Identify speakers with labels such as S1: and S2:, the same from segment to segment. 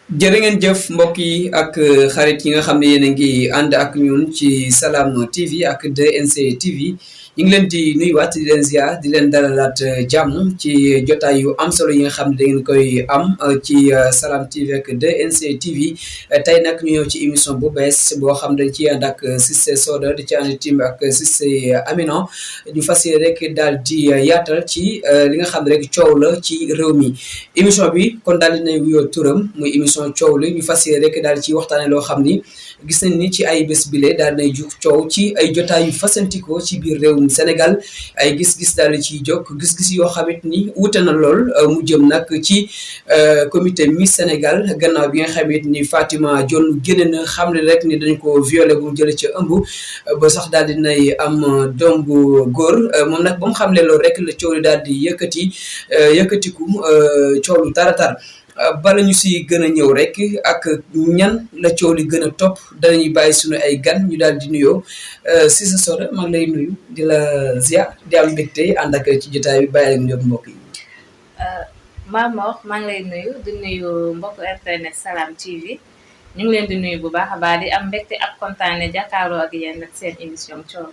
S1: jërë ngeen jëf mbokk yi ak xarit yi nga xam ne yéen a ngi ànd ak ñun ci Salam TV ak 2NC TV ñu ngi leen di nuyuwaat di leen ziar di leen dalalaat jàmm ci jotaay yu am solo yi nga xam ne da ngeen koy am ci Salam TV ak 2NC TV tey nag ñu ñëw ci émission bu bees boo xam dañ ci ànd ak Cissé Soda di ci ànd tim ak Cissé Amina ñu fas yéene rek daal di yaatal ci li nga xam ne rek coow la ci réew mi émission bi kon daal dinañ wuyoo turam muy émission coow li ñu fas yéene rek daal ci waxtaane loo xam ni gis nañ ni ci ay bés bile daal dinay jug coow ci ay jotaay yu fasantikoo ci biir réewum Sénégal ay gis-gis daal di ciy jóg gis-gis yoo xamit ni wute na lool mu jëm nag ci comité Miss Sénégal gannaaw bi nga xamit ni Fatima Dione génne na xam ne rek ni dañ ko violé bu jële ci ëmb ba sax daal dinay am doom bu góor moom nag ba mu xamle loolu rek la coow li daal di yëkkatiku coow lu taratar bala ñu si gën a ñëw rek ak ñan la coow li gën a topp danañuy bàyyi suñu ay gan ñu daal di nuyoo Cissé Soda maa ngi lay nuyu di la ziar di am mbégte ànd ak ci jotaay bi bàyyi la ñu mbokk yi.
S2: Mamor maa ngi lay nuyu di nuyu mbokk internet Salam TV ñu ngi leen di nuyu bu baax a baax di am mbégte ak kontaane jàkkaarloo ak yéen ak seen émission coow.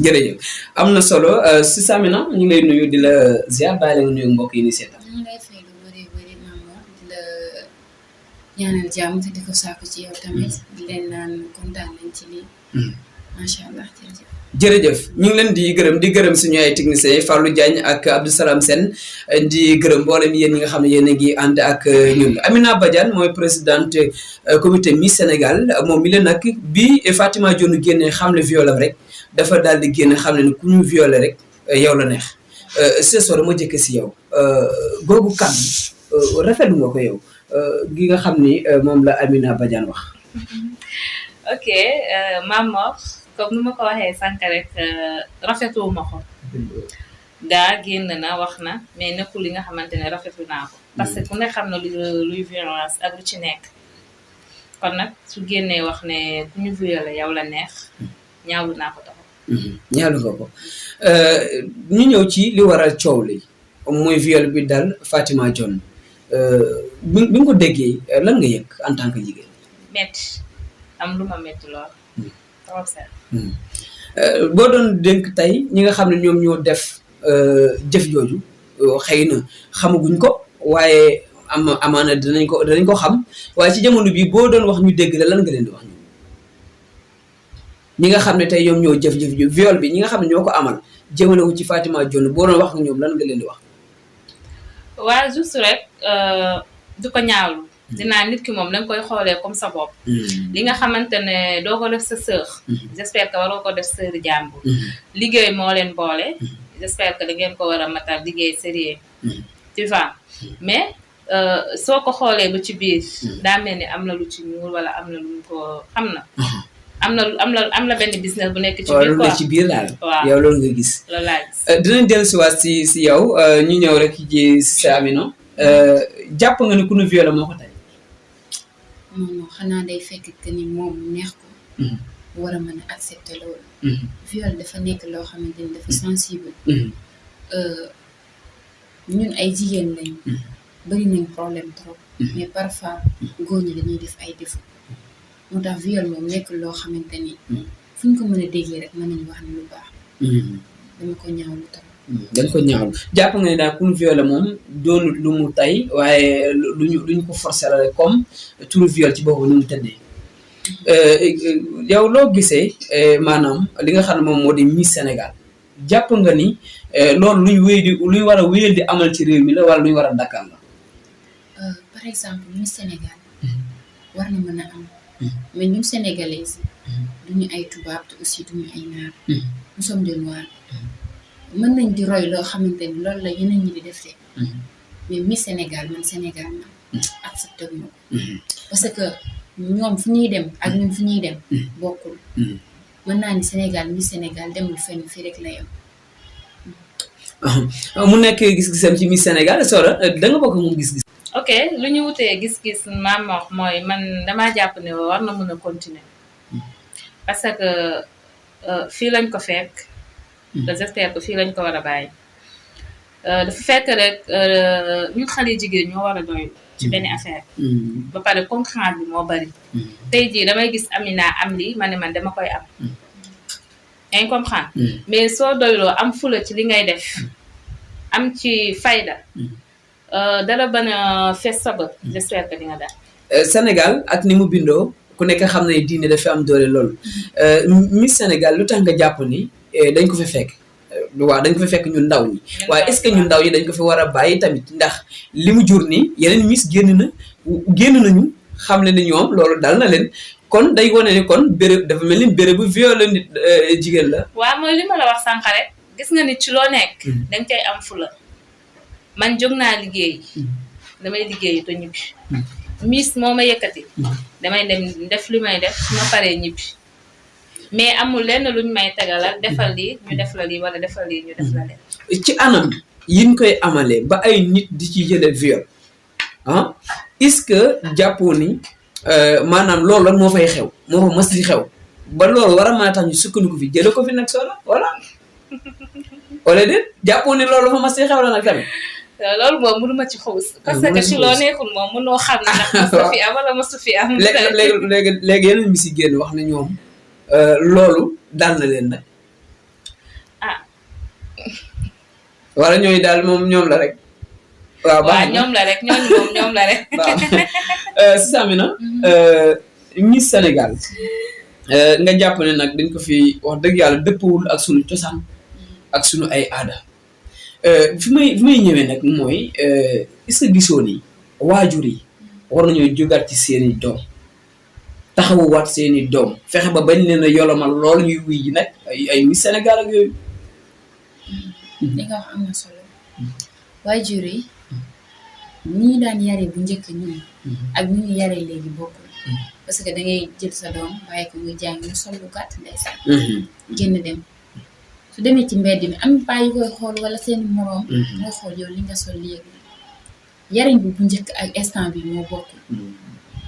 S1: jërëjëf am na solo Cissé Amina ñu ngi lay nuyu di la ziar bàyyi la nga nuyu mbokk yi ni seetaan.
S3: ñaanal jàmm te di ko sàkku ci yow tamit di leen naan kontaan nañ ci lii macha allah
S1: jërëjëf ñu ngi leen di gërëm suñu ay techniciens yi Fallou Diagne ak Abdou Salam Sène di gërëm mboolem yéen ñi nga xam ne yéen a ngi ànd ak ñun Amina Badiane mooy présidente comité Miss Sénégal moom mi leen nag bi Fatima Dione génne xam ne violam rek dafa daal di génne xam ne ku ñu violé rek yow la neex Cissé Soda ma jëkke si yow googu kàddu rafetlu nga ko yow gi nga xam ni moom la Amina Badiane wax.
S2: ok Mamor comme ni ma ko waxee sànq rek rafetlu ma ko. gaa génn na wax na mais nekkul li nga xamante ne rafetlu naa ko. parce que ku ne xam na luy violence ak lu ci nekk. kon nag su génnee wax ne ku ñu violé yow la neex ñaawlu naa ko taxaw.
S1: ñaawlu nga ko ñu ñëw ci li waral coow li muy viol bi dal Fatima Dione. bi nga ko déggee lan nga yëg en tant que jigéen.
S2: metti am lu ma metti lool. trop sax.
S1: boo doon dénk tey ñi nga xam ne ñoom ñoo def jëf jooju xëy na xamaguñ ko waaye amaana danañ ko xam waaye ci jamono bii boo doon wax ñu dégg la lan nga leen di wax ñi nga xam ne tey ñoom ñoo jëf-jëf ju viol bi ñi nga xam ne ñoo ko amal jëmale wu ci Fatima Dione boo doon wax ak ñoom lan nga leen di wax.
S2: waaw juste rek du ko ñaawlu dinaa nit ki moom danga koy xoolee comme sa bopp li nga xamante ne doo ko def sa sœur j'espère que waroo ko def sœur jàmbur liggéey moo leen boole j'espère que da ngeen ko war a matal liggéey sérieux tu vois mais soo ko xoolee ba ci biir daa mel ni am na lu ci ñuul wala am na lu ko xam na am na benn business bu nekk ci biir quoi
S1: ci biir daal.
S2: waaw
S1: yow loolu nga gis.
S2: loolu laa gis.
S1: dinañ dellusiwaat si yow ñu ñëw rek ci Cissé Amina jàpp nga ni ku nu violé moo ko tey.
S3: non xanaa day fekk que ni moom neex ko. war a mën a accepter loolu. viol dafa nekk loo xamante ni dafa sensible. ñun ay jigéen lañu. bari nañ problème trop. mais parfois góor ñi dañuy def ay défaut. moo tax viol moom nekk loo xamante ni fu ñu ko mën a déggee rek mën nañu wax ne lu baax. dama ko ñaawlu tam.
S1: dañ ko ñaawlu jàpp nga ne daal ku ñu violé moom doonut lu mu tay waaye luñu ko forcé la rek comme turu viol ci boobu nu mu tëddee. yow loo gisee maanaam li nga xam ne moom moo di Miss Sénégal jàpp nga ni loolu luñ war a wéyal di amal ci réew mi la wala luñ war a dakkal la.
S3: par exemple Miss Sénégal war na mën a am. mais ñun sénégalais duñu ay tubaab te aussi duñu ay naar. nous sommes des noirs. mën nañ di roy loo xamante ni loolu la yeneen ñi di defee. mais Miss Sénégal man Sénégal ma accepté wu ma ko. parce que ñoom fu ñuy dem ak ñun fu ñuy dem. bokkul. mën naa ni Sénégal Miss Sénégal demul fenn fii rek la yem.
S1: mu nekk gis-gisam ci Miss Sénégal Soda da nga bokk moom gis-gis.
S2: ok lu ñu wutee gis-gis maam wax mooy man damaa jàpp ne war na mën a continuer parce que fii lañ ko fekk te j'espère que fii lañ ko war a bàyyi dafa fekk rek ñun xale jigéen ñoo war a doy ci benn affaire ba pare concurrence bi moo bari tey jii damay gis Amina am lii ma ne man dama koy am yaa ngi comprendre mais soo doyloo am fula ci li ngay def am ci fayda dara ban a fees sa bët j'espère que di nga daal
S1: Sénégal ak ni mu bindoo ku nekk xam ne diine dafa am doole loolu Miss Sénégal lu tax nga jàpp ni dañ ko fi fekk waaw dañ ko fi fekk ñun ndaw ñi waaye est-ce que ñun ndaw ñi dañ ko fi war a bàyyi tamit ndax li mu jur ni yeneen Miss génn nañu xam ne ni ñoom loolu dal na leen kon day wane ni kon béréb dafa mel ni béréb bu violé nit jigéen la
S2: waaw mooy li ma la wax sànq rek gis nga nit ci loo nekk danga koy am fula man jóg naa liggéey damay liggéey te ñibbi Miss moo ma yëkkati damay dem def li may def su ma paree ñibbi mais amul lenn luñ may tegalal defal lii ñu def la lii wala defal lii ñu def la leen
S1: ci anam yin koy amalee ba ay nit di ci jële viol est-ce que jàppoo ni maanaam loolu lan moo fay xew moo fa mas di xew ba loolu war a mën a tax ñu sukkandiku fi jële ko fi nag solo voilà wala déet jàppoo ni loolu fa mas di xew la nag tamit
S2: loolu moom mënuma ci xuus parce que ci loo nekkul moom mënoo xam ne ndax mosu fi am wala mosu fi am
S1: léegi yeneen mi si génn wax ne ñoom loolu daal na leen nag wala ñooy daal moom ñoom la rek waaw
S2: ñoom la rek ñooñu moom ñoom la rek
S1: si Amina Miss Sénégal nga jàpp ne nag dañ ko fi wax dëgg yàlla dëppawul ak sunu cosaan ak sunu ay aada fi may ñëwee nag mooy est-ce que gisoo ni waajur yi war nañoo jógaat ci seeni doom taxawuwaat seeni doom fexe ba bañ leen a yolomal lool ñuy wuy ji nag ay Miss Sénégal ak yooyu
S3: li nga wax am na solo waajur yi ni ñu daan yare bu njëkk ñun ak ni ñu yare léegi bokkul parce que da ngay jël sa doom bàyyi ko nga jàng ñu sol lu gàtt ndeysaan génn dem su demee ci mbedd mi am paa yi koy xool wala seen moroom nga xool yow li nga sol léegi yariñ bi bu njëkk ak instant bi moo bokkul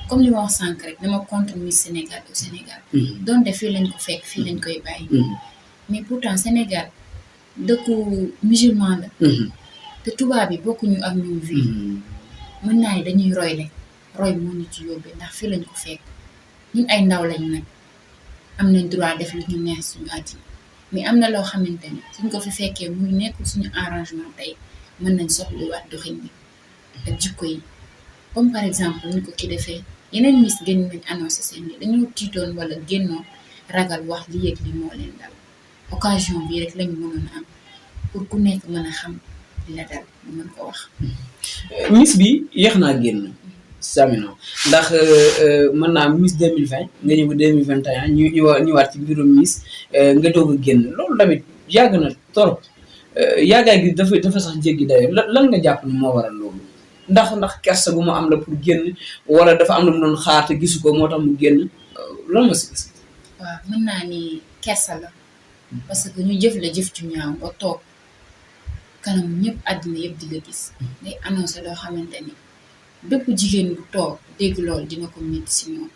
S3: comme li ma wax sànq rek dama contre Miss Sénégal au Sénégal donte fii lañ ko fekk fii lañ koy bàyyi mais pourtant Sénégal dëkku musulman la te tubaab bi bokkuñu ak ñun vie mën naa ni dañuy roy rek roy moo ñu ci yóbbee ndax fii lañ ko fekk ñun ay ndaw lañ nag am nañ droit def lu ñu neex suñu àddina mais am na loo xamante ne suñ ko fi fekkee muy nekkul suñu arrangement tey mën nañ soxliwaat doxin bi ak jikko yi comme par exemple ñu ko ki defee yeneen Miss génn nañ annoncé seen ni dañoo tiitoon wala génnoo ragal wax li yëg li moo leen dal occasion bi rek lañu mënoon am pour ku nekk mën a xam li la dal ñu mën ko wax
S1: Miss bi yéex naa génn Samina ndax mën naa Miss 2020 nga ñëw ba 2021 ñu ñëwaat ci mbirum Miss nga doog a génn loolu tamit yàgg na torop yàggaay gi dafa sax jéggi dayo lan nga jàpp ni moo waral loolu ndax kersa gu mu am la pour génn wala dafa am lu mu doon xaar te gisu ko moo tax mu génn loolu ma si gis
S3: waaw mën naa ni kersa la parce que ñu jëf la jëf ju ñaaw nga toog kanam ñëpp àddina yëpp di la gis day annoncé loo xamante ni bépp jigéen bu toog dégg loolu dina ko métti si ñoom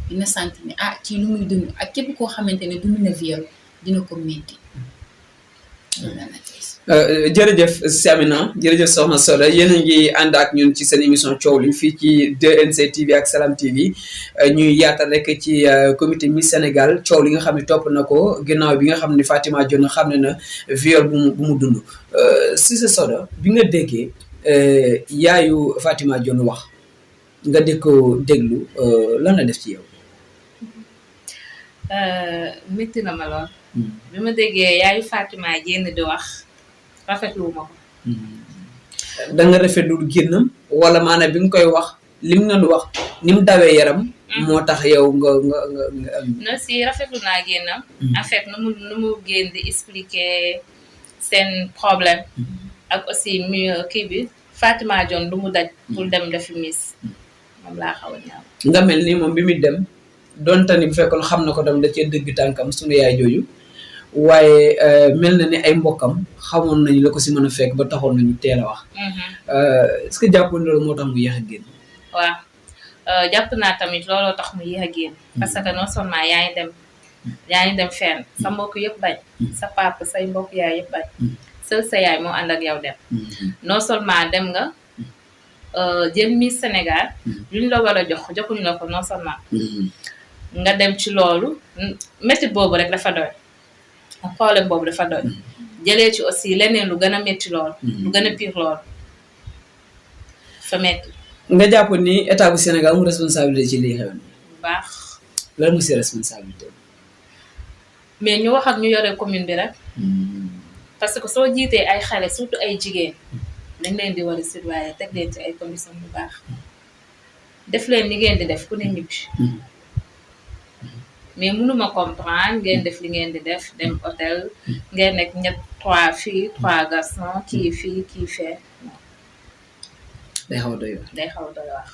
S3: dina sant ni ci lu muy dund ak képp koo xamante ne dund na viol dina ko métti
S1: jërëjëf Samina jërëjëf soxna Soda yéen a ngi ànd ak ñun ci seen émission coow li fii ci 2NC TV ak Salam TV ñuy yaatal rek ci comité Miss Sénégal coow li nga xam ne topp na ko ginnaaw bi nga xam ne Fatima Dione xam ne na viol bu mu dund Cissé Soda bi nga déggee yaayu Fatima Dione wax nga dégg ko déglu lan la def ci yow.
S2: métti na ma lool. bi ma déggee yaayu Fatima Dione di wax rafetlu ma ko.
S1: da nga rafetlu génnam wala maanaam bi nga koy wax lim nga wax ni mu dawee yaram. moo tax yow nga.
S2: non si rafetlu naa génnam. en fait nu mu génn di expliquer seen problème. ak aussi kii bi Fatima Dione lu mu daj. pour dem defi Miss moom laa xaw a ñaaw.
S1: nga mel ni moom bi muy dem donte ni bu fekkoon xam na ko dem da cee dëgg tànkam sunu yaay jooju waaye mel na ni ay mbokkam xamoon nañu la ko si mën a fekk ba taxoon nañu teel a wax. est-ce que jàppoon loolu moo tax mu yéex a génn.
S2: waaw jàpp naa tamit looloo tax mu yéex a génn. parce que non seulement yaa ngi dem fenn sa mbokk yëpp bañ. sa papa say mbokk yaay yëpp bañ. seul sa yaay moo ànd ak yow dem non seulement dem nga jël Miss Sénégal luñ la war a joxuñu la ko non seulement nga dem ci loolu métti boobu rek dafa doy problème boobu dafa doy jëlee ci aussi leneen lu gën a métti lool lu gën a pire lool fa métti
S1: nga jàpp ni état bu Sénégal mu responsabilité ci lii xew ni
S2: bu baax
S1: lan mu si responsabilité
S2: mais ñu wax ak ñu yore commune bi rek parce que soo jiitee ay xale surtout ay jigéen dañ leen di war a surveiller teg leen ci ay conditions bu baax def leen li ngeen di def ku ne ñibbi mais mënuma comprendre ngeen def li ngeen di def dem hôtel ngeen nekk 3 filles 3 garçons kii fii kii fee
S1: day xaw a doy wax
S2: day xaw a doy wax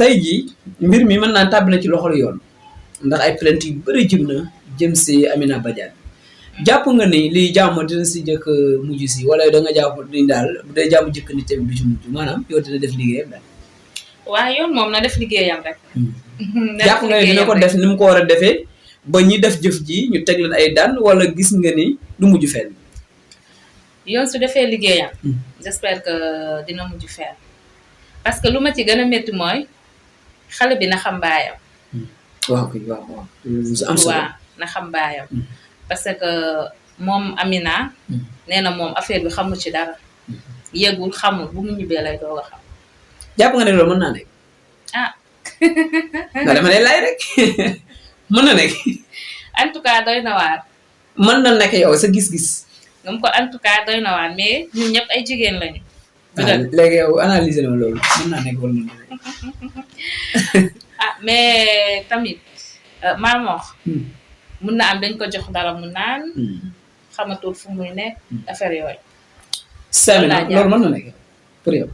S1: tey jii mbir mi mën naa tàbbi na ci loxol yoon ndax ay plainte yu bëri jëm na jëm si Amina Badiane jàpp nga ni lii jàmm dina si jëkk mujj si wala da nga jàpp ni daal bu dee jàmm jëkk ni tamit du ci mujj maanaam yow dina def liggéeyam daal
S2: waaye yoon moom na def liggéeyam rek
S1: jàpp nga ni dina ko def ni mu ko war a defee ba ñi def jëf ji ñu teg leen ay daan wala gis nga ni du mujj fenn
S2: yoon su defee liggéeyam j'espère que dina mujj fenn parce que lu ma ci gën a métti mooy xale bi na xam baayam
S1: waaw kay waaw waaw am solo
S2: waaw na xam baayam parce que moom Amina nee na moom affaire bi xamul ci dara yëgul xamul bu mu ñibbee lay doog a xam
S1: jàpp nga ne loolu mën naa nekk
S2: ah
S1: nga dama lay laaj rek mën na nekk
S2: en tout cas doy na waar
S1: mën na nekk yow sa gis-gis
S2: ngam ko en tout cas doy na waar mais ñun ñëpp ay jigéen lañu
S1: léegi yow analyser na loolu mën naa nekk wala mën na nekk
S2: ah mais tamit Mamor mun na am dañ ko jox dara mu naan xamatul fu muy nekk affaire yooyu
S1: Samina loolu mën na nekk pour yow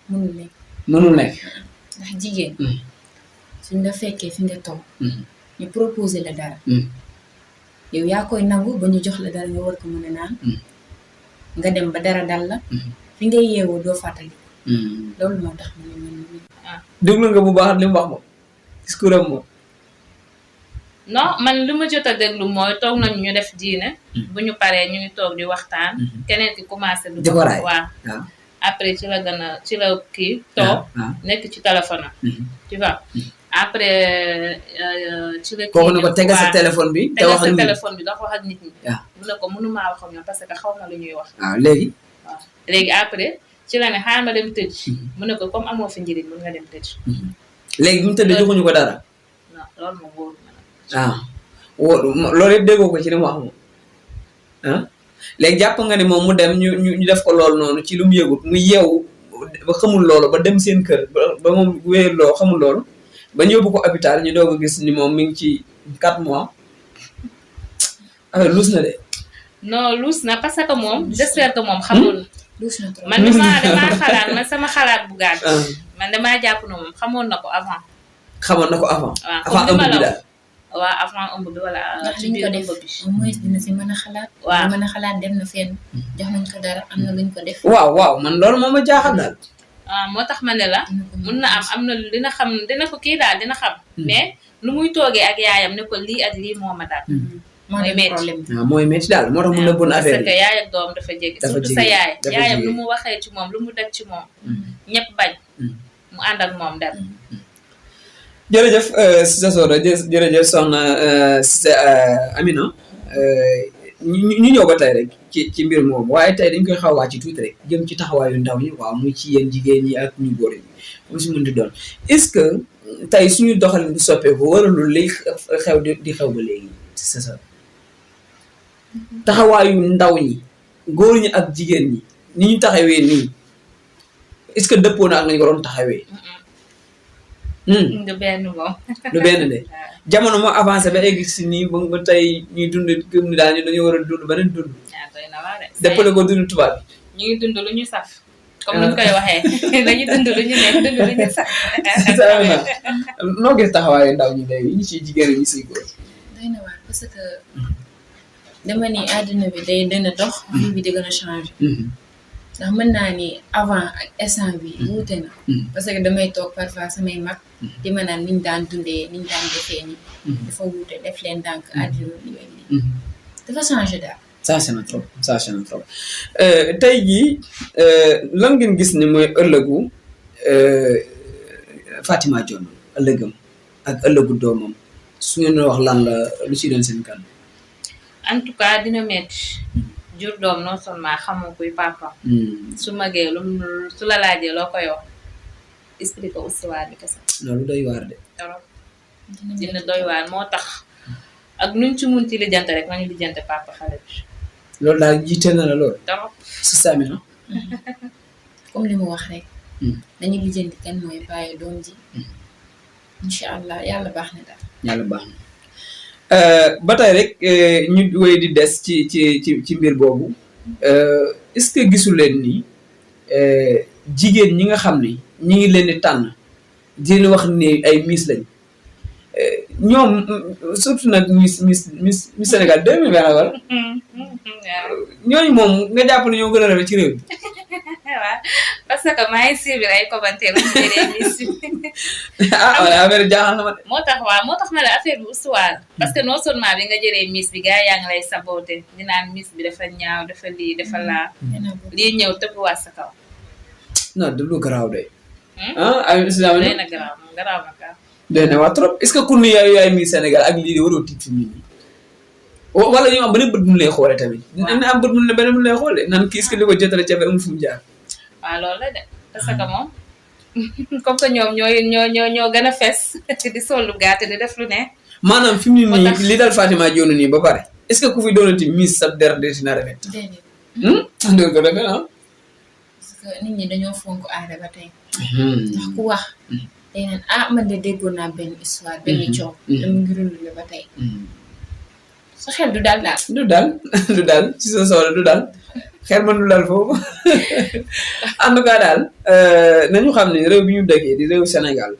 S3: mënul nekk
S1: mënul nekk
S3: ndax jigéen suñ la fekkee fi nga toog ñu proposé la dara yow yaa koy nangu ba ñu jox la dara nga war ko mën a naan nga dem ba dara dal la fi ngay yeewoo doo fàttali loolu moo tax mu ne
S1: déglu nga bu baax li mu wax moom discours am moom
S2: non man li ma jot a déglu mooy toog nañu ñu def diine bu ñu paree ñu ngi toog di waxtaan keneen ki commencé du waaw après ci la gën a ci la kii toog nekk ci téléphone tu vois après ci la
S1: kooku ne ko tegal sa téléphone bi te wax ak nit
S2: téléphone bi dafa wax ak nit ñi mu ne ko mënumaa wax ak ñoom parce que xaw ma lu ñuy wax
S1: waaw léegi
S2: waaw léegi après ci la ne xaaral ma dem tëj mu ne ko comme amoo fi njëriñ mën nga dem tëj
S1: léegi bu ñu tëddee joxuñu ko dara
S2: non loolu moom wóoru
S1: loolu yëpp déggoo ko ci li mu wax moom léegi jàpp nga ni moom mu dem ñu def ko loolu noonu ci lu mu yëgut mu yeewu ba xamul loolu ba dem seen kër ba moom wéer loo xamul loolu ba ñu yóbbu ko hôpital ñu doog a gis ni moom mi ngi ci 4 mois luus na de
S2: non luus na parce que moom j'espère que moom xamul man damaa xalaat man sama xalaat bu gàtt man damaa jàpp na moom xamoon na ko avant
S1: xamoon na ko avant
S2: waaw
S1: ëmb bi daal
S2: waaw avant ëmb bi wala
S3: ci biir ëmb bi au moins dina si mën a xalaat
S2: waaw
S3: mën a xalaat dem na fenn jox nañ ko dara am na luñ ko def
S1: waaw man loolu moom ma jaaxal daal
S2: moo tax ma ne la mun na am na dina xam dina ko kii daal dina xam mais lu muy toogee ak yaayam ne ko lii ak lii moo ma daal mooy métti
S1: mooy métti daal moo tax mu nëbboon affaire
S2: parce que yaay ak doom dafa jege surtout sa yaay yaayam lu mu waxee ci moom lu mu def ci moom ñëpp bañ mu ànd ak moom dem
S1: jërëjëf Cissé Soda jërëjëf soxna Cissé Amina ñu ñëw ba tey rek ci mbir moom waaye tey dañ koy xaw a wàcc tuuti rek jëm ci taxawaayu ndaw ñi waaw mu ci yéen jigéen ñi ak ñu góor ñi mu si mën di doon est-ce que tey suñu doxalin bu soppeeku waralul li xew di xew ba léegi Cissé Soda taxawaayu ndaw ñi góor ñi ak jigéen ñi ni ñu taxawee nii est-ce que dëppoo na ak nañu ko doon taxawee
S2: du benn moom
S1: du benn de jamono moo avancé ba egg si nii ba tey ñuy dund gëm ni daal ñu dañoo war a dund beneen dund
S2: doy na waar de
S1: dëppale ko dund tubaab bi
S2: ñu ngi dund lu ñu saf comme ni ñu koy waxee dañuy dund lu ñu nekk dund lu ñu saf
S1: noo gis taxawaayu ndaw ñi léegi ñu ciy jigéen ñi siy góor
S3: doy na waar parce que dama ni àddina bi day dana dox vie bi di gën a changé ndax mën naa ni avant ak instant bi wuute na parce que damay toog parfois samay mag di ma naan niñ daan dundee niñ daan defee ni dafa wuute def leen ndànk àddina li dafa changé daal
S1: changé na trop tey jii lan ngeen gis ni mooy ëllëgu Fatima Dione ëllëgam ak ëllëgu doomam su ngeen wax lan la lu ci doon seen kan.
S2: en tout cas dina metti jur doom non seulement xamoo kuy papa. su magee su la laajee loo koy wax expliqué histoire bi kese.
S1: loolu doy waar de.
S2: trop dina doy waar moo tax ak nuñ ci mun ci lijjante rek nañu lijjante papa xale bi.
S1: loolu daal jiite na la loolu.
S2: trop
S1: su Samina.
S3: comme li mu wax rek. nañu lijjanti kan mooy bàyyi doom ji. incha allah yàlla baax na daal.
S1: yàlla baax na ba tey rek ñu wéy di des ci mbir boobu est-ce que gisul leen ni jigéen ñi nga xam ni ñi ngi leen di tànn di leen wax ni ay miss lañ ñoom surtout nag miss Sénégal 2020 wala ñooñu moom nga jàpp ne ñoo gën a rafet ci réew mi.
S2: waaw parce que maa ngi suivre ay commentaires yu jëlee miss bi.
S1: affaire jaaxal na ma de.
S2: moo tax ma la affaire bi histoire parce que non seulement bi nga jëlee miss bi gars yaa ngi lay saboté di naan miss bi dafa ñaaw dafa lii dafa laa. lii ñëw tëbbuwaat sa kaw.
S1: non du lu garaaw de.
S2: doy na garaaw moom garaaw na ka.
S1: doy na waa trop est-ce que ku ne yaay miss Sénégal ak lii de waroo tiit fi nit ñi. wala ñu am beneen bët bu ñu lay xoolee tamit. waaw dina am bët bu ñu beneen bu ñu lay xoolee nan kii est-ce que li ko jotale ca amul fu mu jaar.
S2: waaw loolu la de parce que moom comme que ñoom ñoo gën a fees di sollu gàtt di def lu ne.
S1: maanaam fi mu ne nii li dal Fatima Dione nii ba pare est-ce que ku fi doonati miss sa der dina rafet.
S3: déedéet.
S1: doo ko rafet ah.
S3: parce que nit ñi dañoo fonk aada ba tey. ndax ku wax. day naan man de déggoon naa benn histoire benn coow. te mu ngi rëndule ba tey. sa xel du daal daal.
S1: du daal ci sa soxla du daal xel man du daal foofu en tout cas daal nañu xam ne réew bi ñu dëkkee di réew Sénégal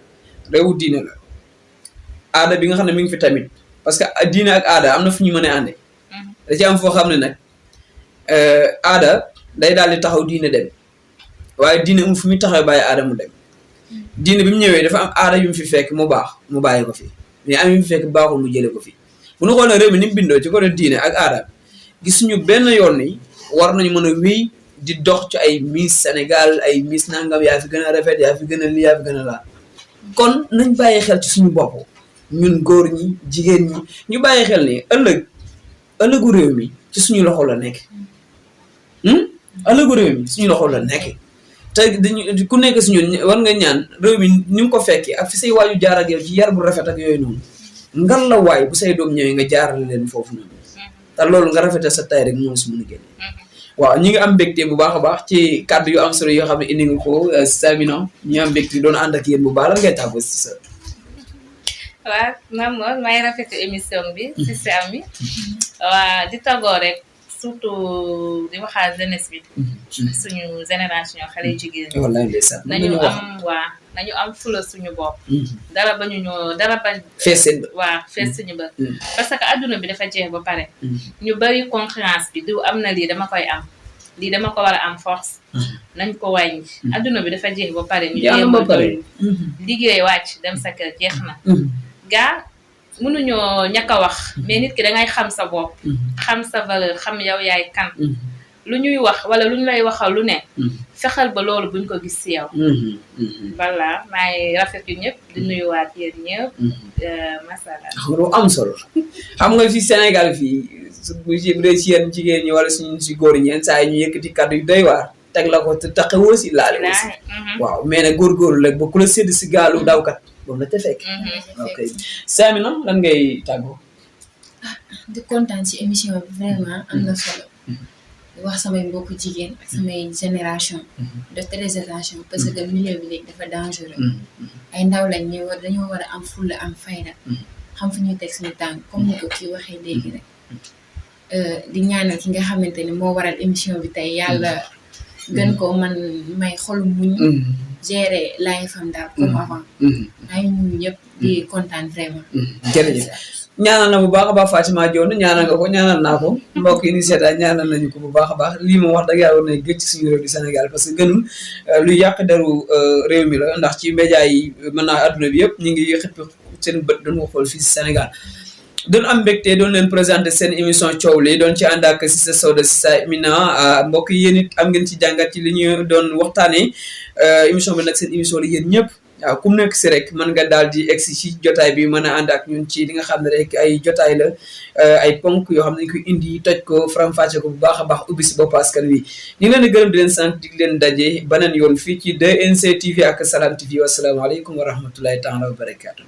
S1: réewu diine la aada bi nga xam ne mi ngi fi tamit parce que diine ak aada am na fu ñu mën a ànde da ci am foo xam ne nag aada day daal di taxaw diine dem waaye diine mu fu muy taxaw bàyyi aada mu dem diine bi mu ñëwee dafa am aada yu mu fi fekk mu baax mu bàyyi ko fi mais am yu mu fekk baaxul mu jële ko fi bu ñu xoolee réew mi ni mu bindoo ci côté diine ak aada gisuñu benn yoon ni war nañu mën a wéy di dox ci ay miss Sénégal ay miss nangam yaa fi gën a rafet yaa fi gën a lii yaa fi gën a laa kon nañ bàyyi xel ci suñu bopp ñun góor ñi jigéen ñi ñu bàyyi xel ni ëllëgu réew mi ci suñu loxo la nekk ëllëgu réew mi suñu loxo la nekk te dañu ku nekk si ñun war nga ñaan réew mi ni mu ko fekkee ak fi say waaju jaar ak yow ci yar bu rafet ak yooyu noonu ngal la waay bu say doom ñëwee nga jaarale leen foofu noonu te loolu nga rafetal sa tay rek moo si mën a génne waaw ñi ngi am mbégte bu baax a baax ci kàddu yu am solo yoo xam ne indi nga ko Samina ñi am mbégte doon ànd ak yéen bu baax la ngay tàggoo si sa
S2: waaw man moom may rafetlu émission bi si si ami waa di tàggoo rek surtout di waxaat jeunesse bi suñu génération xale yu jigéen ñi
S1: wallaay ndeysaan
S2: nañu am fula suñu bopp dara bañ
S1: fees seen bët
S2: waaw fees suñu bët parce que adduna bi dafa jeex ba pare ñu bari concurrence bi diw am na lii dama koy am lii dama ko war a am force nañ ko wàññi adduna bi dafa jeex ba pare ñu jéem a liggéey wàcc dem sa kër jeex na gaa mënuñoo ñàkk a wax mais nit ki dangay xam sa bopp xam sa valeur xam yow yaay kan lu ñuy wax wala lu ñu lay waxal lu ne fexal ba loolu buñ ko gis ci yow voilà maay rafet yu ñëpp di nuyuwaat yéen ñëpp masala
S1: lu am solo xam nga fi Sénégal fii bu dee ci yéen jigéen ñi wala suñu si góor ñi yenn saa yi ñu yëkkati kàddu yu doy waar teg la ko te taqewoo si laale aussi waaw mais nag góorgóorlu rek ba ku la sédd si gaalu dawkat boobu la te fekk ok Samina lan ngay tàggoo
S3: di kontaan ci émission bi vraiment am na solo wax samay mbokku jigéen ak samay génération de très attention parce que milieu bi léegi dafa dangereux ay ndaw lañ dañoo war a am fulla am fayda xam fu ñuy teg suñu tànk comme ni ko kii waxee léegi rek di ñaanal ki nga xamante ni moo waral émission bi tey yàlla gën ko man may xolu muñ gérer live am daal comme avant ay ñu ñëpp di kontaan vraiment
S1: jërëjëf ñaanal na bu baax a baax Fatima Dione ñaanal nga ko ñaanal naa ko mbokk yi ni seetaan ñaanal nañu ko bu baax a baax lii moom wax dëgg yàlla war na gëj ci suñu réew di Sénégal parce que gënul lu yàq deru réew mi la ndax ci média yi mën naa adduna bi yëpp ñu ngi xëpp seen bët doon ko xool fii si Sénégal doon am mbégte doon leen présenté seen émission coow li doon ci ànd ak Cissé Sow de Cissé Emina mbokk yi yéen it am ngeen ci jàngat ci li ñu doon waxtaanee émission bi nag seen émission la yéen ñëpp waaw ku mu nekk si rek mën nga daal di egsi ci jotaay bi mën a ànd ak ñun ci li nga xam ne rek ay jotaay la ay ponk yoo xam ne dañ koy indi toj ko faram-fàcce ko bu baax a baax ubbi si bopp askan wi ñu ngi leen di gërëm di leen sant di leen daje beneen yoon fii ci 2NC TV ak Salam TV wasalaamaaleykum wa rahmatullahi taala wa barakaatu.